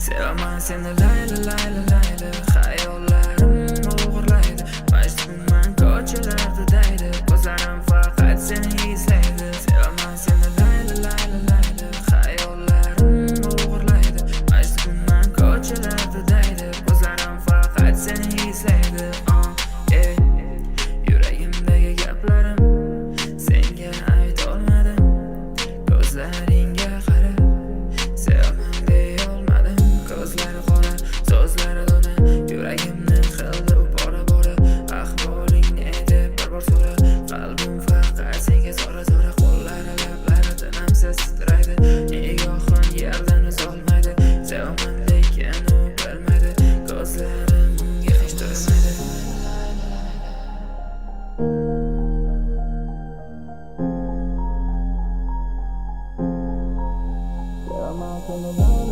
Sevaman seni layli layli layli, hayollarim o'g'irlaydi. Majnunman ko'chalarda daydi, ko'zlarim faqat seni izlaydi. Sevaman seni layli layli layli, hayollarim o'g'irlaydi. Majnunman ko'chalarda daydi, ko'zlarim faqat seni izlaydi. Yeah. Yuragimdagi gaplarim senga aytolmadim, ko'zlaringga qarab sevaman deyolmadim. Ko'zlari qora, so'zlari do'na, yuragimni qildi bora bora. Ahvoling ne deb bir bor so'ra, qalbim faqat senga zora zora. Qo'llari lablari tinimsiz titraydi, nigohim yerdan uzolmaydi. Sevaman lekin u bilmaydi, ko'zlarim unga hech turmaydi. Sevaman seni